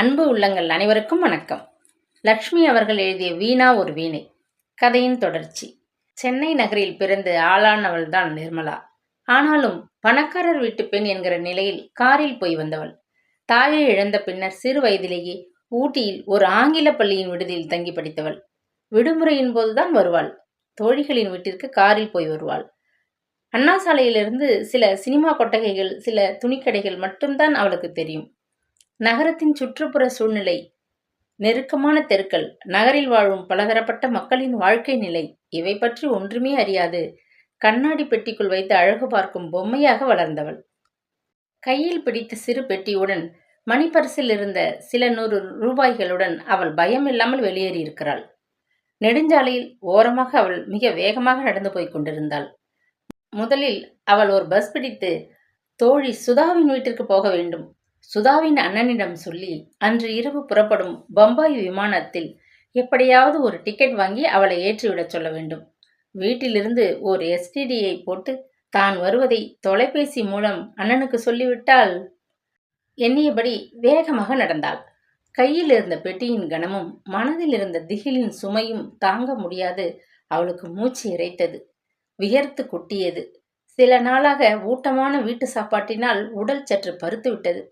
அன்பு உள்ளங்கள் அனைவருக்கும் வணக்கம். லக்ஷ்மி அவர்கள் எழுதிய வீணா ஒரு வீணை கதையின் தொடர்ச்சி. சென்னை நகரில் பிறந்து ஆளானவள்தான் நிர்மலா. ஆனாலும் பணக்காரர் வீட்டு பெண் என்கிற நிலையில் காரில் போய் வந்தவள். தாயை இழந்த பின்னர் சிறு வயதிலேயே ஊட்டியில் ஒரு ஆங்கில பள்ளியின் விடுதியில் தங்கி படித்தவள். விடுமுறையின் போதுதான் வருவாள். தோழிகளின் வீட்டிற்கு காரில் போய் வருவாள். அண்ணா சாலையிலிருந்து சில சினிமா கொட்டகைகள், சில துணிக்கடைகள் மட்டும்தான் அவளுக்கு தெரியும். நகரத்தின் சுற்றுப்புற சூழ்நிலை, நெருக்கமான தெருக்கள், நகரில் வாழும் பலதரப்பட்ட மக்களின் வாழ்க்கை நிலை, இவை பற்றி ஒன்றுமே அறியாது கண்ணாடி பெட்டிக்குள் வைத்து அழகு பார்க்கும் பொம்மையாக வளர்ந்தவள். கையில் பிடித்த சிறு பெட்டியுடன் மணிப்பரிசில் இருந்த சில 100 ரூபாய்களுடன் அவள் பயமில்லாமல் வெளியேறியிருக்கிறாள். நெடுஞ்சாலையில் ஓரமாக அவள் மிக வேகமாக நடந்து போய் கொண்டிருந்தாள். முதலில் அவள் ஒரு பஸ் பிடித்து தோழி சுதாவின் வீட்டிற்கு போக வேண்டும். சுதாவின் அண்ணனிடம் சொல்லி அன்று இரவு புறப்படும் பம்பாய் விமானத்தில் எப்படியாவது ஒரு டிக்கெட் வாங்கி அவளை ஏற்றிவிடச் சொல்ல வேண்டும். வீட்டிலிருந்து ஒரு எஸ்டிடியை போட்டு தான் வருவதை தொலைபேசி மூலம் அண்ணனுக்கு சொல்லிவிட்டால் எண்ணியபடி வேகமாக நடந்தாள். கையில் இருந்த பெட்டியின் கனமும் மனதில் இருந்த திகிலின் சுமையும் தாங்க முடியாது அவளுக்கு மூச்சு இறைத்தது. வியர்த்து கொட்டியது. சில நாளாக ஊட்டமான வீட்டு சாப்பாட்டினால் உடல் சற்று பருத்து விட்டது.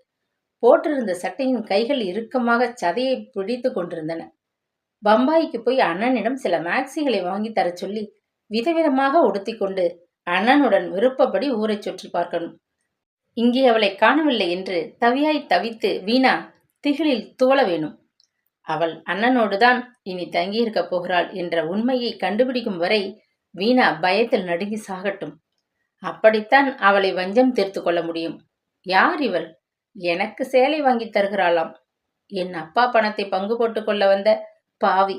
போட்டிருந்த சட்டையின் கைகள் இறுக்கமாக சதையை பிடித்து கொண்டிருந்தன. பம்பாய்க்கு போய் அண்ணனிடம் சில மேக்சிகளை வாங்கி தர சொல்லி விதவிதமாக உடுத்தி கொண்டு அண்ணனுடன் விருப்பப்படி ஊரை சுற்றி பார்க்கணும். இங்கே அவளை காணவில்லை என்று தவியாய் தவித்து வீணா திகிலில் துவள வேணும். அவள் அண்ணனோடுதான் இனி தங்கியிருக்கப் போகிறாள் என்ற உண்மையை கண்டுபிடிக்கும் வரை வீணா பயத்தில் நடுங்கி சாகட்டும். அப்படித்தான் அவளை வஞ்சம் தீர்த்து கொள்ள முடியும். யார் இவள்? எனக்கு சேலை வாங்கி தருகிறாளாம். என் அப்பா பணத்தை பங்கு போட்டு கொள்ள வந்த பாவி.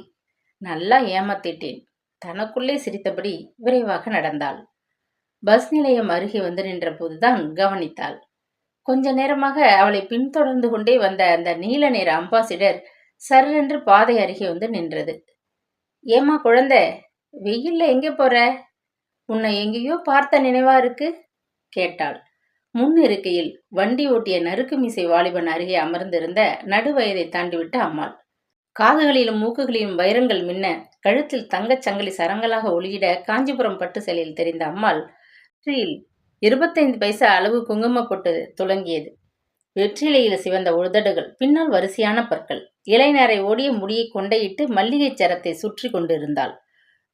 நல்லா ஏமாத்திட்டேன். தனக்குள்ளே சிரித்தபடி விரைவாக நடந்தாள். பஸ் நிலையம் அருகே வந்து நின்ற போதுதான் கவனித்தாள். கொஞ்ச நேரமாக அவளை பின்தொடர்ந்து கொண்டே வந்த அந்த நீல நிற அம்பாசிடர் சர்ரென்று பாதை அருகே வந்து நின்றது. ஏமா குழந்தை, வெயில்ல எங்கே போற? உன்னை எங்கேயோ பார்த்த நினைவா இருக்கு கேட்டாள். முன் இருக்கையில் வண்டி ஓட்டிய நறுக்கு மீசை வாலிபன் அருகே அமர்ந்திருந்த நடுவயதை தாண்டிவிட்ட அம்மாள். காதுகளிலும் மூக்குகளிலும் வைரங்கள் மின்ன, கழுத்தில் தங்கச் சங்கிலி சரங்களாக ஒளியிட காஞ்சிபுரம் பட்டு சேலையில் தெரிந்த அம்மாள் வெற்றியில் 25 பைசா அளவு குங்கும பொட்டு துளங்கியது. வெற்றிலையில் சிவந்த உதடுகள், பின்னால் வரிசையான பற்கள், இளைஞரை ஓடிய முடியை கொண்டையிட்டு மல்லிகை சரத்தை சுற்றி கொண்டிருந்தாள்.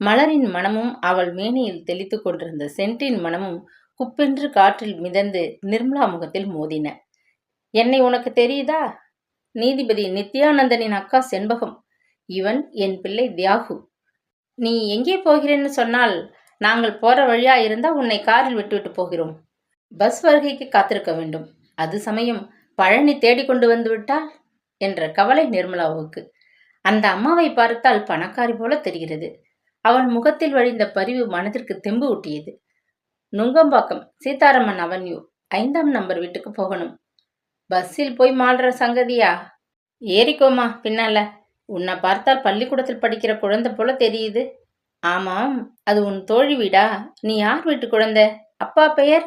மலரின் மனமும் அவள் மேனியில் தெளித்து கொண்டிருந்த சென்டின் மனமும் குப்பென்று காற்றில் மிதந்து நிர்மலா முகத்தில் மோதின. என்னை உனக்கு தெரியுதா? நீதிபதி நித்யானந்தனின் அக்கா செண்பகம். இவன் என் பிள்ளை தியாகு. நீ எங்கே போகிறேன்னு சொன்னால் நாங்கள் போற வழியா இருந்தா உன்னை காரில் விட்டுவிட்டு போகிறோம். பஸ் வருகைக்கு காத்திருக்க வேண்டும். அது சமயம் பழனி தேடிக்கொண்டு வந்து விட்டால் என்ற கவலை நிர்மலாவுக்கு. அந்த அம்மாவை பார்த்தால் பணக்காரி போல தெரிகிறது. அவள் முகத்தில் வழிந்த பரிவு மனதிற்கு தெம்பு ஊட்டியது. நுங்கம்பாக்கம் சீதாராமன் அவென்யூ 5ஆம் நம்பர் வீட்டுக்கு போகணும். பஸ்ஸில் போய் மாள்ற சங்கதியா? ஏறிக்கோமா பின்னால. உன்னை பார்த்தால் பள்ளிக்கூடத்தில் படிக்கிற குழந்தை போல தெரியுது. ஆமாம், அது உன் தோழி வீடா? நீ யார் வீட்டு குழந்தை? அப்பா பெயர்?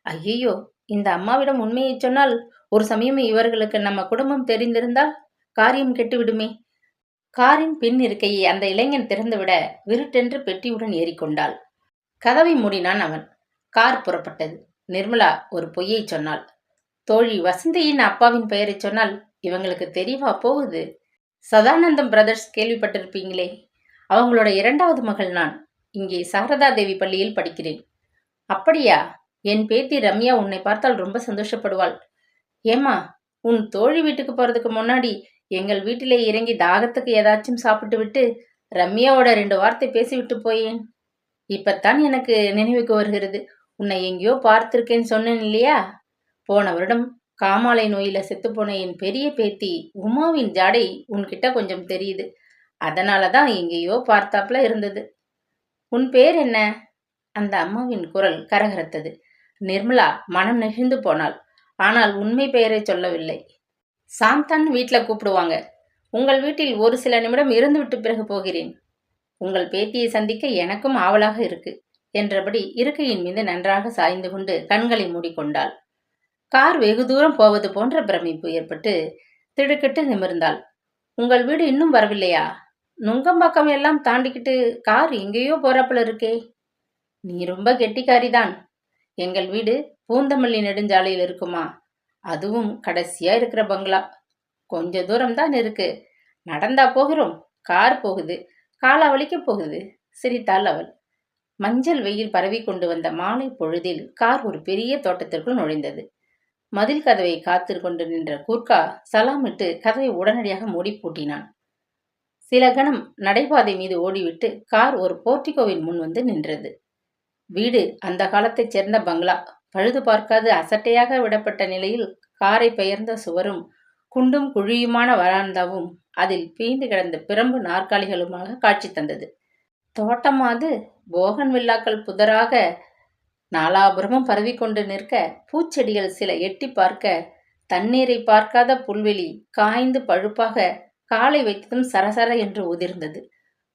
ஐயோ, இந்த அம்மாவிடம் உண்மையை சொன்னால் ஒரு சமயம் இவர்களுக்கு நம்ம குடும்பம் தெரிந்திருந்தால் காரியம் கெட்டுவிடுமே. காரின் பின் இருக்கையை அந்த இளைஞன் திறந்துவிட விருட்டென்று பெட்டியுடன் ஏறிக்கொண்டாள். கதவை மூடினான் அவன். கார் புறப்பட்டது. நிர்மலா ஒரு பொய்யை சொன்னாள். தோழி வசந்தியின் அப்பாவின் பெயரை சொன்னால் இவங்களுக்கு தெரியவா போகுது? சதானந்தம் பிரதர்ஸ் கேள்விப்பட்டிருப்பீங்களே, அவங்களோட 2வது மகள் நான். இங்கே சாரதா தேவி பள்ளியில் படிக்கிறேன். அப்படியா? என் பேத்தி ரம்யா உன்னை பார்த்தால் ரொம்ப சந்தோஷப்படுவாள். ஏமா, உன் தோழி வீட்டுக்கு போறதுக்கு முன்னாடி எங்கள் வீட்டிலே இறங்கி தாகத்துக்கு ஏதாச்சும் சாப்பிட்டு விட்டு ரம்யாவோட 2 வார்த்தை பேசிவிட்டு போயேன். இப்பத்தான் எனக்கு நினைவுக்கு வருகிறது. உன்னை எங்கேயோ பார்த்திருக்கேன்னு சொன்னேன் இல்லையா? போன வருடம் காமாலை நோயில செத்துப்போன என் பெரிய பேத்தி உமாவின் ஜாடை உன்கிட்ட கொஞ்சம் தெரியுது. அதனாலதான் எங்கேயோ பார்த்தாப்புல இருந்தது. உன் பேர் என்ன? அந்த அம்மாவின் குரல் கரகரத்தது. நிர்மலா மனம் நெகிழ்ந்து போனாள். ஆனால் உண்மை பெயரை சொல்லவில்லை. சாந்தான் வீட்டுல கூப்பிடுவாங்க. உங்கள் வீட்டில் ஒரு சில நிமிடம் இருந்துவிட்டு பிறகு போகிறேன். உங்கள் பேத்தியை சந்திக்க எனக்கும் ஆவலாக இருக்கு என்றபடி இருக்கையின் மீது நன்றாக சாய்ந்து கொண்டு கண்களை மூடிக்கொண்டாள். கார் வெகு தூரம் போவது போன்ற பிரமிப்பு ஏற்பட்டு திடுக்கிட்டு நிமிர்ந்தாள். உங்கள் வீடு இன்னும் வரவில்லையா? நுங்கம்பாக்கம் எல்லாம் தாண்டிக்கிட்டு கார் எங்கேயோ போறாப்புல இருக்கே. நீ ரொம்ப கெட்டிக்காரிதான். எங்கள் வீடு பூந்தமல்லி நெடுஞ்சாலையில் இருக்குமா? அதுவும் கடைசியா இருக்கிற பங்களா. கொஞ்ச தூரம்தான் இருக்கு. நடந்தா போகிறோம். கார் போகுது. காலா வலிக்க போகுது, சிரித்தாள் அவள். மஞ்சள் வெயில் பரவி கொண்டு வந்த மாலை பொழுதில் கார் ஒரு பெரிய தோட்டத்திற்குள் நுழைந்தது. மதில் கதவை காத்து கொண்டு நின்ற கூர்க்கா சலாமிட்டு கதவை உடனடியாக மூடி பூட்டினான். சில கணம் நடைபாதை மீது ஓடிவிட்டு கார் ஒரு போர்ட்டிகோவின் முன் வந்து நின்றது. வீடு அந்த காலத்தைச் சேர்ந்த பங்களா. பழுது பார்க்காது அசட்டையாக விடப்பட்ட நிலையில் காரை பெயர்ந்த சுவரும் குண்டும் குழியுமான வராந்தாவும் அதில் பீந்து கிடந்த பிரம்பு நாற்காலிகளுமாக காட்சி தந்தது. தோட்டமாது போகன் வில்லாக்கள் புதராக நாலாபுரமும் பரவிக்கொண்டு நிற்க, பூச்செடிகள் சில எட்டி பார்க்க, தண்ணீரை பார்க்காத புல்வெளி காய்ந்து பழுப்பாக காலை வைத்ததும் சரசர என்று உதிர்ந்தது.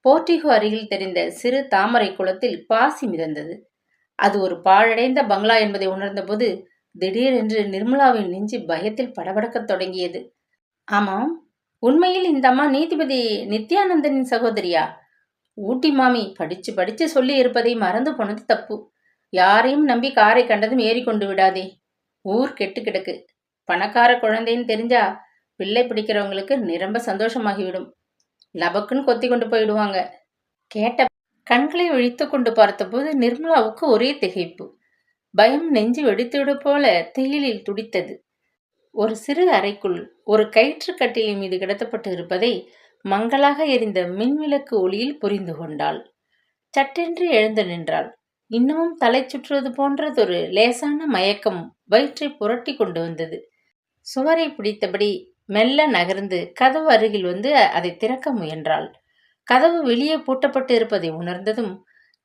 போர்ட்டிகோ அருகில் தெரிந்த சிறு தாமரை குளத்தில் பாசி மிதந்தது. அது ஒரு பாழடைந்த பங்களா என்பதை உணர்ந்தபோது திடீரென்று நிர்மலாவின் நெஞ்சு பயத்தில் படபடக்கத் தொடங்கியது. ஆமாம், உண்மையில் இந்த அம்மா நீதிபதி நித்யானந்தனின் சகோதரியா? ஊட்டி மாமி படிச்சு படிச்சு சொல்லி இருப்பதை மறந்து போனது தப்பு. யாரையும் நம்பி காரை கண்டதும் ஏறிக்கொண்டு விடாதே. ஊர் கெட்டு கிடக்கு. பணக்கார குழந்தைன்னு தெரிஞ்சா பிள்ளை பிடிக்கிறவங்களுக்கு நிரம்ப சந்தோஷமாகிவிடும். லபக்குன்னு கொத்தி கொண்டு போயிடுவாங்க. கேட்ட கண்களை விழித்து கொண்டு பார்த்தபோது நிர்மலாவுக்கு ஒரே திகைப்பு. பயம் நெஞ்சு வெடித்துவிடு போல தேயிலில் துடித்தது. ஒரு சிறு அறைக்குள் ஒரு கயிற்று கட்டிலின் மீது கிடத்தப்பட்டு இருப்பதை மங்களாக எரிந்த மின்விளக்கு ஒளியில் புரிந்து கொண்டாள். சட்டென்று எழுந்து நின்றாள். இன்னமும் தலை சுற்றுவது போன்றதொரு லேசான மயக்கம் வயிற்றை புரட்டி கொண்டு வந்தது. சுவரை பிடித்தபடி மெல்ல நகர்ந்து கதவு அருகில் வந்து அதை திறக்க முயன்றாள். கதவு வெளியே பூட்டப்பட்டு இருப்பதை உணர்ந்ததும்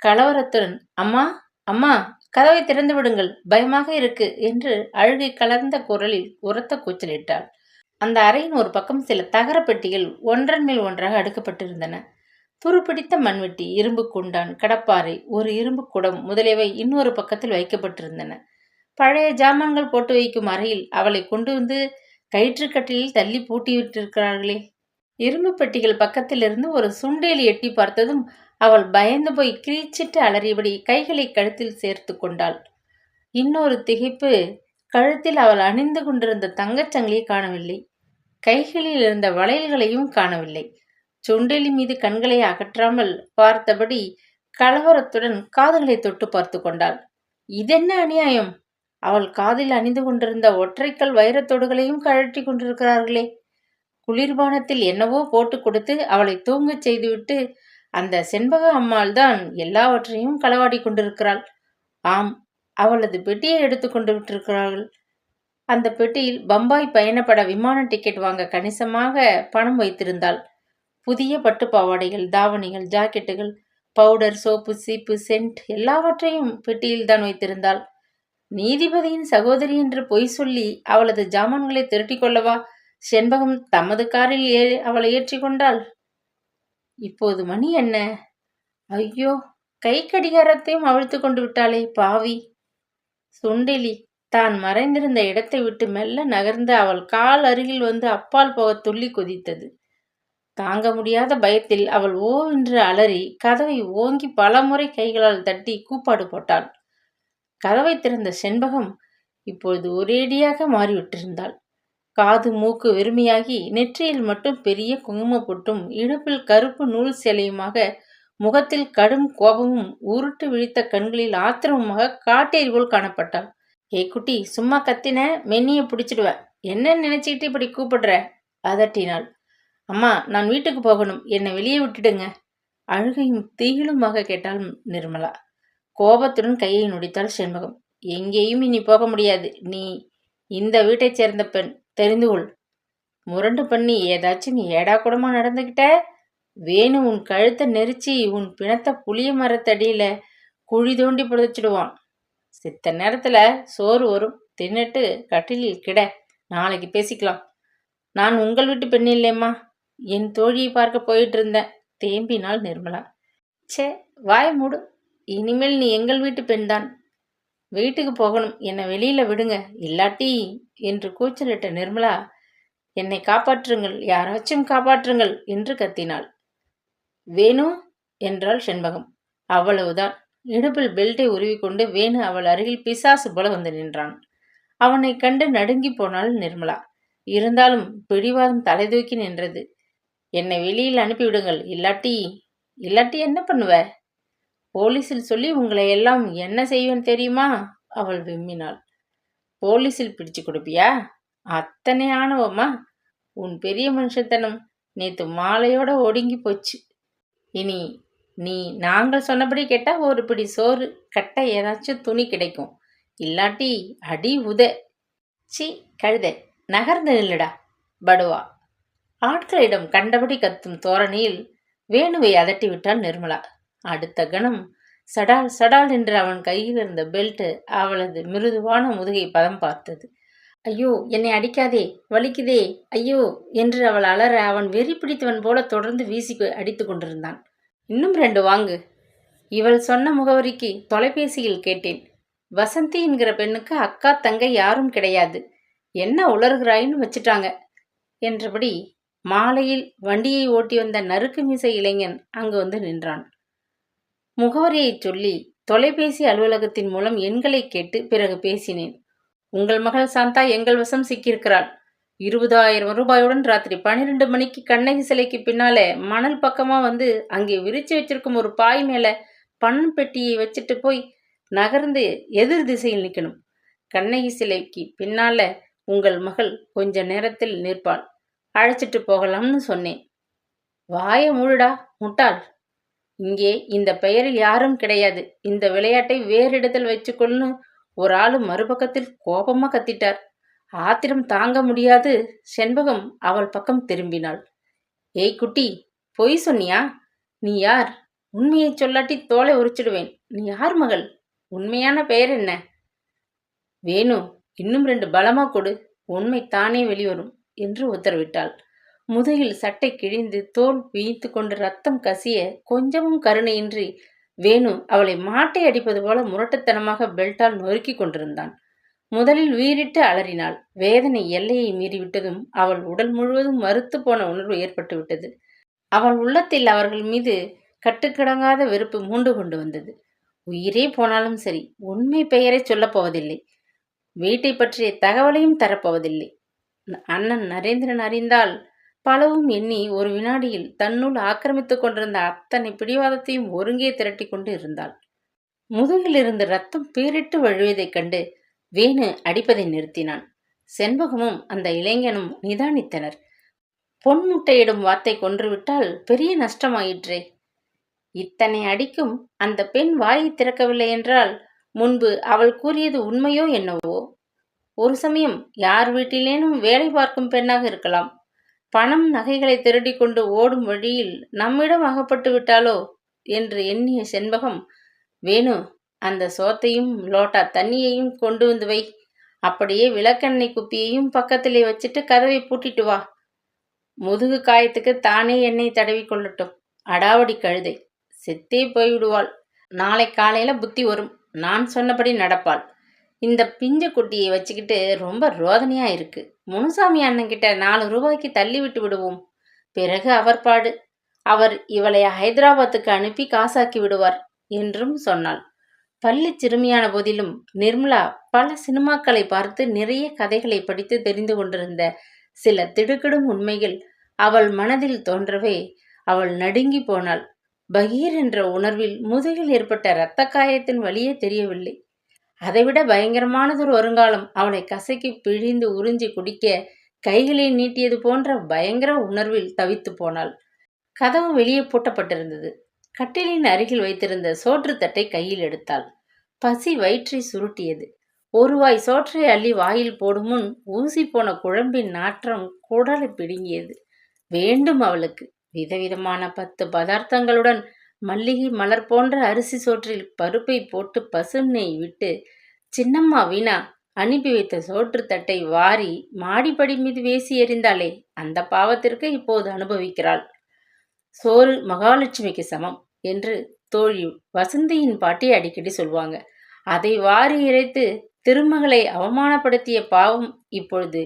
கலவரத்துடன், அம்மா அம்மா, கதவை திறந்து விடுங்கள், பயமாக இருக்கு என்று அழுகை கலர்ந்த குரலில் உரத்த கூச்சலிட்டாள். அந்த அறையின் ஒரு பக்கம் சில தகர பெட்டிகள் ஒன்றன் மேல் ஒன்றாக அடுக்கப்பட்டிருந்தன. துருப்பிடித்த மண்வெட்டி, இரும்பு குண்டான், கடப்பாறை, ஒரு இரும்பு குடம் முதலியவை இன்னொரு பக்கத்தில் வைக்கப்பட்டிருந்தன. பழைய ஜாமான்கள் போட்டு வைக்கும் அறையில் அவளை கொண்டு வந்து கயிற்றுக்கட்டிலில் தள்ளி பூட்டிவிட்டிருக்கிறார்களே. இரும்பு பெட்டிகள் பக்கத்திலிருந்து ஒரு சுண்டேலி எட்டி பார்த்ததும் அவள் பயந்து போய் கிரீச்சிட்டு அலறியபடி கைகளை கழுத்தில் சேர்த்து கொண்டாள். இன்னொரு திகைப்பு, கழுத்தில் அவள் அணிந்து கொண்டிருந்த தங்கச்சங்கிலியை காணவில்லை. கைகளில் இருந்த வளையல்களையும் காணவில்லை. சுண்டெலி மீது கண்களை அகற்றாமல் பார்த்தபடி கலவரத்துடன் காதுகளை தொட்டு பார்த்து கொண்டாள். இதென்ன அநியாயம்! அவள் காதில் அணிந்து கொண்டிருந்த ஒற்றைக்கல் வைரத்தொடுகளையும் கழற்றி கொண்டிருக்கிறார்களே. குளிர்பானத்தில் என்னவோ போட்டு கொடுத்து அவளை தூங்கச் செய்துவிட்டு அந்த செண்பக அம்மாள் தான் எல்லாவற்றையும் களவாடி கொண்டிருக்கிறாள். ஆம், அவளது பெட்டியை எடுத்து கொண்டு விட்டிருக்கிறார்கள். அந்த பெட்டியில் பம்பாய் பயணப்பட விமான டிக்கெட் வாங்க கணிசமாக பணம் வைத்திருந்தாள். புதிய பட்டு பாவாடைகள், தாவணிகள், ஜாக்கெட்டுகள், பவுடர், சோப்பு, சீப்பு, சென்ட் எல்லாவற்றையும் பெட்டியில் தான் வைத்திருந்தாள். நீதிபதியின் சகோதரி என்று பொய் சொல்லி அவளது ஜாமான்களை திரட்டி கொள்ளவா செண்பகம் தமது காரில் அவளை ஏற்றி கொண்டாள். இப்போது மணி என்ன? ஐயோ, கை கடிகாரத்தையும் அவிழ்த்து கொண்டு விட்டாளே பாவி! சுண்டெலி தான் மறைந்திருந்த இடத்தை விட்டு மெல்ல நகர்ந்து அவள் கால் அருகில் வந்து அப்பால் போக துள்ளி குதித்தது. தாங்க முடியாத பயத்தில் அவள் ஓ என்று அலறி கதவை ஓங்கி பலமுறை கைகளால் தட்டி கூப்பாடு போட்டாள். கதவை திறந்த செண்பகம் இப்பொழுது ஒரேடியாக மாறிவிட்டிருந்தாள். காது மூக்கு வெறுமையாகி நெற்றியில் மட்டும் பெரிய குங்கும பொட்டும் இடுப்பில் கருப்பு நூல் சேலையுமாக, முகத்தில் கடும் கோபமும் உருட்டு விழித்த கண்களில் ஆத்திரமுமாக காட்டேரி போல் காணப்பட்டாள். ஏய் குட்டி, சும்மா கத்தின மென்னிய பிடிச்சிடுவ. என்ன நினைச்சுக்கிட்டு இப்படி கூப்பிடுற? அதட்டினாள். அம்மா, நான் வீட்டுக்கு போகணும், என்னை வெளியே விட்டுடுங்க. அழுகையும் தீயிலுமாக கேட்டாள் நிர்மலா. கோபத்துடன் கையை நொடித்தாள் செண்பகம். எங்கேயும் இனி போக முடியாது. நீ இந்த வீட்டைச் சேர்ந்த பெண், தெரிந்து கொள். முரண்டு பண்ணி ஏதாச்சும் ஏடா கூடமா நடந்துகிட்ட வேணு உன் கழுத்தை நெரிச்சு உன் பிணத்தை புளிய மரத்தடியில குழி தோண்டி புதைச்சிடுவான். சித்த நேரத்துல சோறு வரும், தின்னுட்டு கட்டிலில் கிட. நாளைக்கு பேசிக்கலாம். நான் உங்கள் வீட்டு பெண் இல்லையம்மா, என் தோழியை பார்க்க போயிட்டு இருந்தேன், தேம்பினாள் நிர்மலா. சே, வாய மூடு. இனிமேல் நீ எங்கள் வீட்டு பெண்தான். வீட்டுக்கு போகணும், என்னை வெளியில விடுங்க, இல்லாட்டி என்று கூச்சலிட்ட நிர்மலா என்னை காப்பாற்றுங்கள், யாராச்சும் காப்பாற்றுங்கள் என்று கத்தினாள். வேணு என்றாள் செண்பகம். அவ்வளவுதான். இடுப்பில் பெல்ட்டை உருவிக்கொண்டு வேணு அவள் அருகில் பிசாசு போல வந்து நின்றான். அவனை கண்டு நடுங்கி போனாள் நிர்மலா. இருந்தாலும் பிடிவாதம் தலை தூக்கி நின்றது. என்னை வெளியில் அனுப்பிவிடுங்கள், இல்லாட்டி என்ன பண்ணுவ? போலீஸில் சொல்லி உங்களை எல்லாம் என்ன செய்வேன் தெரியுமா? அவள் விம்மினாள். போலீஸில் பிடிச்சு கொடுப்பியா? அத்தனை ஆணவமா? உன் பெரிய மனுஷத்தனம் நேத்து மாலையோட ஒடுங்கி போச்சு. இனி நீ நாங்கள் சொன்னபடி கேட்டா ஒரு பிடி சோறு, கட்ட ஏதாச்சும் துணி கிடைக்கும். இல்லாட்டி அடி உத. சி கழுதை, நகர்ந்து நில்லுடா படுவா. ஆட்களிடம் கண்டபடி கத்தும் தோரணியில் வேணுவை அதட்டிவிட்டாள் நிர்மலா. அடுத்த கணம் சடால் சடால் என்று அவன் கையில் இருந்த பெல்ட் அவளது மிருதுவான முதுகை பதம் பார்த்தது. ஐயோ, என்னை அடிக்காதே, வலிக்குதே, ஐயோ என்று அவள் அலற அவன் வெறி பிடித்தவன் போல தொடர்ந்து வீசி அடித்து கொண்டிருந்தான். இன்னும் 2 வாங்கு. இவள் சொன்ன முகவரிக்கு தொலைபேசியில் கேட்டேன். வசந்தி என்கிற பெண்ணுக்கு அக்கா தங்கை யாரும் கிடையாது. என்ன உளறுகிறாயின்னு வச்சுட்டாங்க என்றபடி மாலையில் வண்டியை ஓட்டி வந்த நறுக்கு மீசை இளைஞன் அங்கு வந்து நின்றான். முகவரியை சொல்லி தொலைபேசி அலுவலகத்தின் மூலம் எண்களை கேட்டு பிறகு பேசினேன். உங்கள் மகள் சாந்தா எங்கள் வசம் சிக்கியிருக்கிறாள். 20,000 ரூபாயுடன் ராத்திரி 12 மணிக்கு கண்ணகி சிலைக்கு பின்னாலே மணல் பக்கமா வந்து அங்கே விரிச்சு வச்சிருக்கும் ஒரு பாய் மேல பணம் பெட்டியை வச்சுட்டு போய் நகர்ந்து எதிர் திசையில் நிற்கணும். கண்ணகி சிலைக்கு பின்னால உங்கள் மகள் கொஞ்ச நேரத்தில் நிற்பாள். அழைச்சிட்டு போகலாம்னு சொன்னேன். வாய மூடுடா முட்டாள். இங்கே இந்த பெயரில் யாரும் கிடையாது. இந்த விளையாட்டை வேறு இடத்தில் வச்சுக்கொள்னு ஒரு ஆளு மறுபக்கத்தில் கோபமா கத்திட்டார். ஆத்திரம் தாங்க முடியாது செண்பகம் அவள் பக்கம் திரும்பினாள். ஏய் குட்டி, பொய் சொன்னியா? நீ யார்? உண்மையை சொல்லாட்டி தோலை உரிச்சிடுவேன். நீ யார் மகள்? உண்மையான பெயர் என்ன? வேணு, இன்னும் 2 பலமா கொடு, உண்மை தானே வெளிவரும் என்று உத்தரவிட்டாள். முதுகில் சட்டை கிழிந்து தோல் வீய்த்து கொண்டு ரத்தம் கசிய கொஞ்சமும் கருணையின்றி வேணு அவளை மாட்டை அடிப்பது போல முரட்டுத்தனமாக பெல்ட்டால் நொறுக்கி கொண்டிருந்தான். முதலில் வீறிட்டு அலறினாள். வேதனை எல்லையை மீறிவிட்டதும் அவள் உடல் முழுவதும் மறுத்து போன உணர்வு ஏற்பட்டு விட்டது. அவள் உள்ளத்தில் அவர்கள் மீது கட்டுக்கடங்காத வெறுப்பு மூண்டு கொண்டு வந்தது. உயிரே போனாலும் சரி, உண்மை பெயரை சொல்லப்போவதில்லை. வீட்டை பற்றிய தகவலையும் தரப்போவதில்லை. அண்ணன் நரேந்திரன் அறிந்தால் பலவும் எண்ணி ஒரு வினாடியில் தன்னுள் ஆக்கிரமித்துக் கொண்டிருந்த அத்தனை பிடிவாதத்தையும் ஒருங்கே திரட்டி கொண்டு இருந்தாள். முதுகில் இருந்து ரத்தம் பீரிட்டு வழுவதைக் கண்டு வேணு அடிப்பதை நிறுத்தினான். செண்பகமும் அந்த இளைஞனும் நிதானித்தனர். பொன் முட்டையிடும் வாத்தை கொன்றுவிட்டால் பெரிய நஷ்டமாயிற்றே. இத்தனை அடிக்கும் அந்த பெண் வாயை திறக்கவில்லை என்றால் முன்பு அவள் கூறியது உண்மையோ என்னவோ? ஒரு சமயம் யார் வீட்டிலேனும் வேலை பார்க்கும் பெண்ணாக இருக்கலாம். பணம் நகைகளை திருடி கொண்டு ஓடும் வழியில் நம்மிடம் அகப்பட்டு விட்டாலோ என்று எண்ணிய செண்பகம், வேணு, அந்த சோத்தையும் லோட்டா தண்ணியையும் கொண்டு வந்து வை. அப்படியே விளக்கெண்ணெய் குப்பியையும் பக்கத்திலே வச்சுட்டு கதவை பூட்டிட்டு வா. முதுகு காயத்துக்கு தானே எண்ணெய் தடவி கொள்ளட்டும். அடாவடி கழுதை, செத்தே போய்விடுவாள். நாளை காலையில புத்தி வரும். நான் சொன்னபடி நடப்பாள். இந்த பிஞ்ச குட்டியை வச்சுக்கிட்டு ரொம்ப ரோதனையா இருக்கு. முனுசாமி அண்ணன்கிட்ட 4 ரூபாய்க்கு தள்ளி விட்டு விடுவோம். பிறகு அவர் பாடு. அவர் இவளை ஹைதராபாத்துக்கு அனுப்பி காசாக்கி விடுவார் என்றும் சொன்னாள். பள்ளி சிறுமியான போதிலும் நிர்மலா பல சினிமாக்களை பார்த்து நிறைய கதைகளை படித்து தெரிந்து கொண்டிருந்த சில திடுக்கிடும் உண்மைகள் அவள் மனதில் தோன்றவே அவள் நடுங்கி போனாள். பகீர் என்ற உணர்வில் முதுகில் ஏற்பட்ட இரத்த காயத்தின் வழியே தெரியவில்லை. அதைவிட பயங்கரமானதொரு வருங்காலம் அவளை கசக்கி பிழிந்து உறிஞ்சி குடிக்க கைகளை நீட்டியது போன்ற பயங்கர உணர்வில் தவித்து போனாள். கதவு வெளியே பூட்டப்பட்டிருந்தது. கட்டிலின் அருகில் வைத்திருந்த சோற்று தட்டை கையில் எடுத்தாள். பசி வயிற்றை சுருட்டியது. ஒரு வாய் சோற்றை அள்ளி வாயில் போடும் முன் ஊசி போன குழம்பின் நாற்றம் குடலை பிடுங்கியது. வேண்டும் அவளுக்கு. விதவிதமான 10 பதார்த்தங்களுடன் மல்லிகை மலர் போன்ற அரிசி சோற்றில் பருப்பை போட்டு பசும் நெய் விட்டு சின்னம்மா வீணா அனுப்பி வைத்த சோற்று தட்டை வாரி மாடிப்படி மீது வீசி எறிந்தாளே, அந்த பாவத்திற்கு இப்போது அனுபவிக்கிறாள். சோறு மகாலட்சுமிக்கு சமம் என்று தோழி வசந்தியின் பாட்டி அடிக்கடி சொல்வாங்க. அதை வாரி இறைத்து திருமகளை அவமானப்படுத்திய பாவம் இப்பொழுது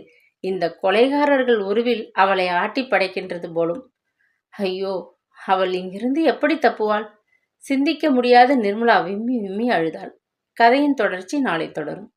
இந்த கொலைகாரர்கள் உருவில் அவளை ஆட்டி படைக்கின்றது போலும். ஐயோ, அவள் இங்கிருந்து எப்படி தப்புவாள்? சிந்திக்க முடியாத நிர்மலா விம்மி விம்மி அழுதாள். கதையின் தொடர்ச்சி நாளை தொடரும்.